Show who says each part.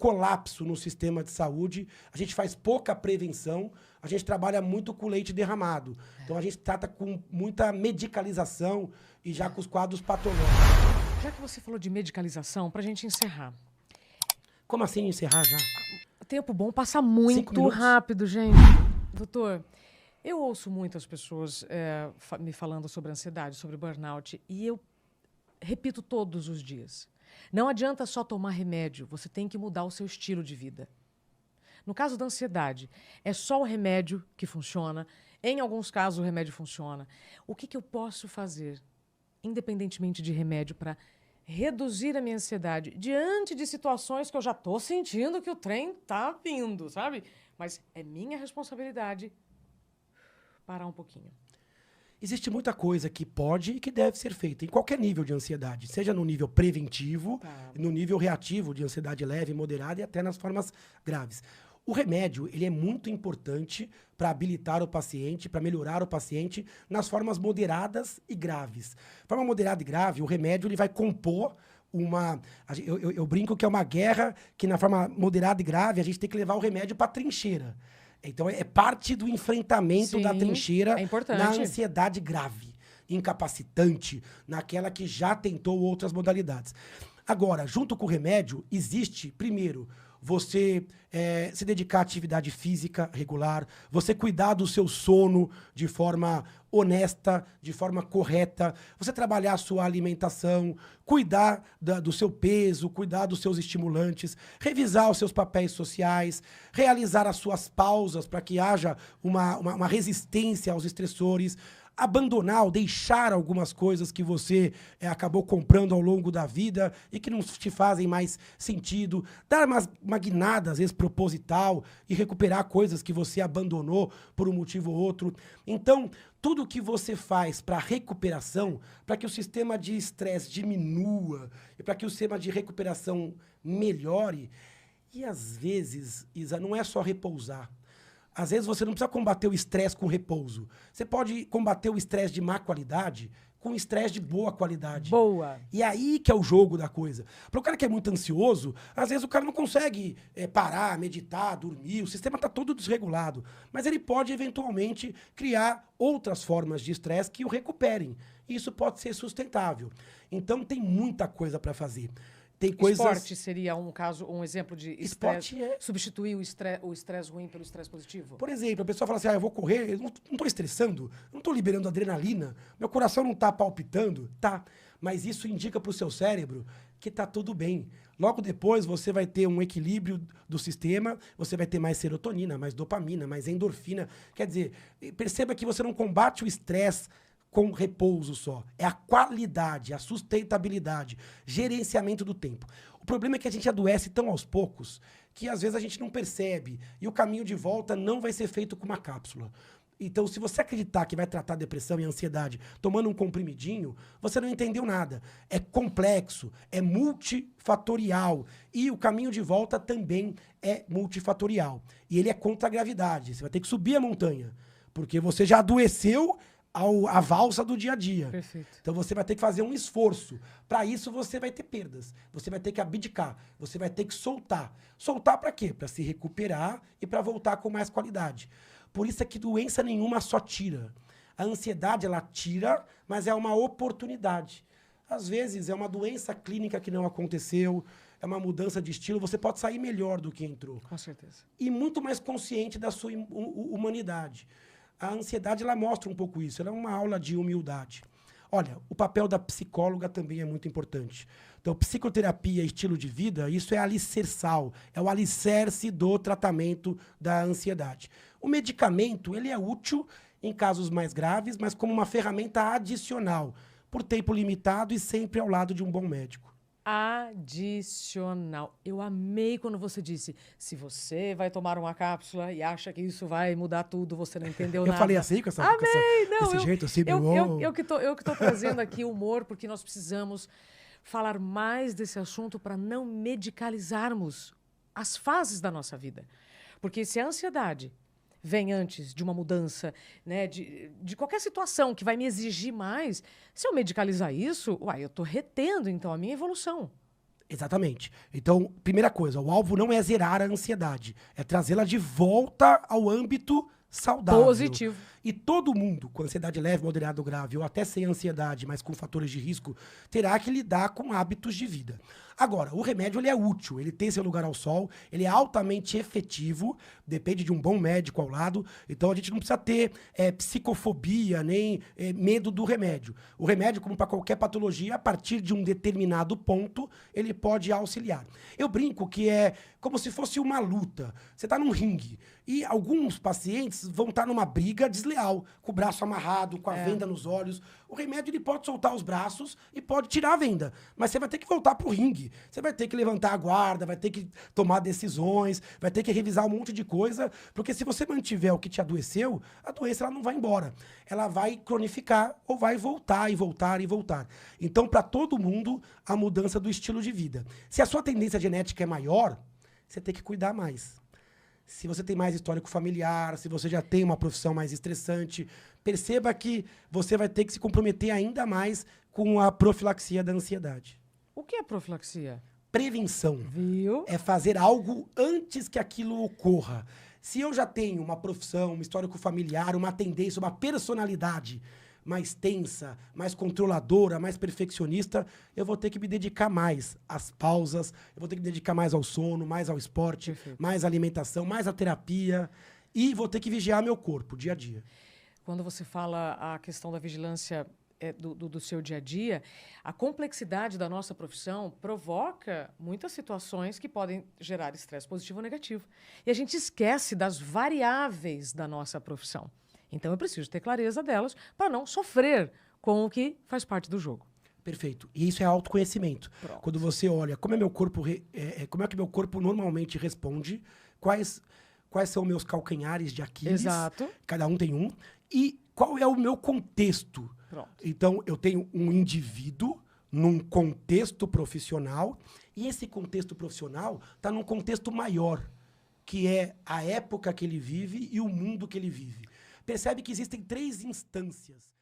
Speaker 1: colapso no sistema de saúde, a gente faz pouca prevenção, a gente trabalha muito com leite derramado. Então a gente trata com muita medicalização e já com os quadros patológicos.
Speaker 2: Já que você falou de medicalização, pra gente encerrar.
Speaker 1: Como assim encerrar já?
Speaker 2: O tempo bom passa
Speaker 1: 5
Speaker 2: muito
Speaker 1: minutos.
Speaker 2: rápido, gente. Doutor, eu ouço muitas pessoas me falando sobre ansiedade, sobre burnout, e eu repito todos os dias. Não adianta só tomar remédio, você tem que mudar o seu estilo de vida. No caso da ansiedade, é só o remédio que funciona. Em alguns casos, o remédio funciona. O que eu posso fazer, independentemente de remédio, para reduzir a minha ansiedade diante de situações que eu já estou sentindo que o trem está vindo, sabe? Mas é minha responsabilidade parar um pouquinho.
Speaker 1: Existe muita coisa que pode e que deve ser feita em qualquer nível de ansiedade, seja no nível preventivo, no nível reativo de ansiedade leve, moderada e até nas formas graves. O remédio, ele é muito importante para habilitar o paciente, para melhorar o paciente nas formas moderadas e graves. Forma moderada e grave, o remédio ele vai compor uma... Eu brinco que é uma guerra que na forma moderada e grave a gente tem que levar o remédio para a trincheira. Então, é parte do enfrentamento da trincheira na ansiedade grave, incapacitante, naquela que já tentou outras modalidades. Agora, junto com o remédio, existe, primeiro, você se dedicar à atividade física regular, você cuidar do seu sono de forma honesta, de forma correta, você trabalhar a sua alimentação, cuidar do seu peso, cuidar dos seus estimulantes, revisar os seus papéis sociais, realizar as suas pausas para que haja uma resistência aos estressores, abandonar ou deixar algumas coisas que você acabou comprando ao longo da vida e que não te fazem mais sentido, dar uma guinada, às vezes, proposital e recuperar coisas que você abandonou por um motivo ou outro. Então, tudo que você faz para recuperação, para que o sistema de estresse diminua e para que o sistema de recuperação melhore, e às vezes, Isa, não é só repousar. Às vezes você não precisa combater o estresse com repouso. Você pode combater o estresse de má qualidade com estresse de boa qualidade.
Speaker 2: Boa.
Speaker 1: E aí que é o jogo da coisa. Para o cara que é muito ansioso, às vezes o cara não consegue parar, meditar, dormir, o sistema está todo desregulado. Mas ele pode, eventualmente, criar outras formas de estresse que o recuperem. E isso pode ser sustentável. Então, tem muita coisa para fazer. Tem coisas...
Speaker 2: Esporte seria um exemplo de estresse, substituir o estresse ruim pelo estresse positivo?
Speaker 1: Por exemplo, a pessoa fala assim, eu vou correr, eu não estou estressando, não estou liberando adrenalina, meu coração não está palpitando, tá, mas isso indica para o seu cérebro que está tudo bem. Logo depois você vai ter um equilíbrio do sistema, você vai ter mais serotonina, mais dopamina, mais endorfina. Quer dizer, perceba que você não combate o estresse com repouso só. É a qualidade, a sustentabilidade, gerenciamento do tempo. O problema é que a gente adoece tão aos poucos que às vezes a gente não percebe e o caminho de volta não vai ser feito com uma cápsula. Então, se você acreditar que vai tratar depressão e ansiedade tomando um comprimidinho, você não entendeu nada. É complexo, é multifatorial e o caminho de volta também é multifatorial. E ele é contra a gravidade. Você vai ter que subir a montanha, porque você já adoeceu a valsa do dia a dia.
Speaker 2: Perfeito.
Speaker 1: Então você vai ter que fazer um esforço. Para isso você vai ter perdas. Você vai ter que abdicar. Você vai ter que soltar. Soltar para quê? Para se recuperar e para voltar com mais qualidade. Por isso é que doença nenhuma só tira. A ansiedade, ela tira, mas é uma oportunidade. Às vezes é uma doença clínica que não aconteceu, é uma mudança de estilo, você pode sair melhor do que entrou.
Speaker 2: Com certeza.
Speaker 1: E muito mais consciente da sua humanidade. A ansiedade, ela mostra um pouco isso. Ela é uma aula de humildade. Olha, o papel da psicóloga também é muito importante. Então, psicoterapia e estilo de vida, isso é alicerçal. É o alicerce do tratamento da ansiedade. O medicamento, ele é útil em casos mais graves, mas como uma ferramenta adicional, por tempo limitado e sempre ao lado de um bom médico.
Speaker 2: Adicional. Eu amei quando você disse, se você vai tomar uma cápsula e acha que isso vai mudar tudo, você não entendeu nada.
Speaker 1: Eu falei assim com essa
Speaker 2: desse
Speaker 1: jeito, assim,
Speaker 2: eu que tô trazendo aqui humor, porque nós precisamos falar mais desse assunto para não medicalizarmos as fases da nossa vida. Porque se a ansiedade vem antes de uma mudança, né, de qualquer situação que vai me exigir mais, se eu medicalizar isso, eu estou retendo, então, a minha evolução.
Speaker 1: Exatamente. Então, primeira coisa, o alvo não é zerar a ansiedade, é trazê-la de volta ao âmbito saudável.
Speaker 2: Positivo.
Speaker 1: E todo mundo, com ansiedade leve, moderada ou grave, ou até sem ansiedade, mas com fatores de risco, terá que lidar com hábitos de vida. Agora, o remédio ele é útil, ele tem seu lugar ao sol, ele é altamente efetivo, depende de um bom médico ao lado, então a gente não precisa ter psicofobia, nem medo do remédio. O remédio, como para qualquer patologia, a partir de um determinado ponto, ele pode auxiliar. Eu brinco que é como se fosse uma luta. Você está num ringue e alguns pacientes vão estar numa briga desleal, com o braço amarrado, com a venda nos olhos. O remédio ele pode soltar os braços e pode tirar a venda, mas você vai ter que voltar pro ringue. Você vai ter que levantar a guarda, vai ter que tomar decisões, vai ter que revisar um monte de coisa, porque se você mantiver o que te adoeceu, a doença ela não vai embora. Ela vai cronificar ou vai voltar e voltar e voltar. Então, para todo mundo, a mudança do estilo de vida. Se a sua tendência genética é maior, você tem que cuidar mais. Se você tem mais histórico familiar, se você já tem uma profissão mais estressante, perceba que você vai ter que se comprometer ainda mais com a profilaxia da ansiedade.
Speaker 2: O que é profilaxia?
Speaker 1: Prevenção.
Speaker 2: Viu?
Speaker 1: É fazer algo antes que aquilo ocorra. Se eu já tenho uma profissão, um histórico familiar, uma tendência, uma personalidade mais tensa, mais controladora, mais perfeccionista, eu vou ter que me dedicar mais às pausas, eu vou ter que me dedicar mais ao sono, mais ao esporte, mais à alimentação, mais à terapia e vou ter que vigiar meu corpo dia a dia.
Speaker 2: Quando você fala a questão da vigilância do seu dia a dia, a complexidade da nossa profissão provoca muitas situações que podem gerar estresse positivo ou negativo. E a gente esquece das variáveis da nossa profissão. Então, eu preciso ter clareza delas para não sofrer com o que faz parte do jogo.
Speaker 1: Perfeito. E isso é autoconhecimento.
Speaker 2: Pronto.
Speaker 1: Quando você olha como é meu corpo, como é que meu corpo normalmente responde, quais são meus calcanhares de Aquiles,
Speaker 2: Exato.
Speaker 1: Cada um tem um, e qual é o meu contexto.
Speaker 2: Pronto.
Speaker 1: Então, eu tenho um indivíduo num contexto profissional, e esse contexto profissional está num contexto maior, que é a época que ele vive e o mundo que ele vive. Percebe que existem 3 instâncias.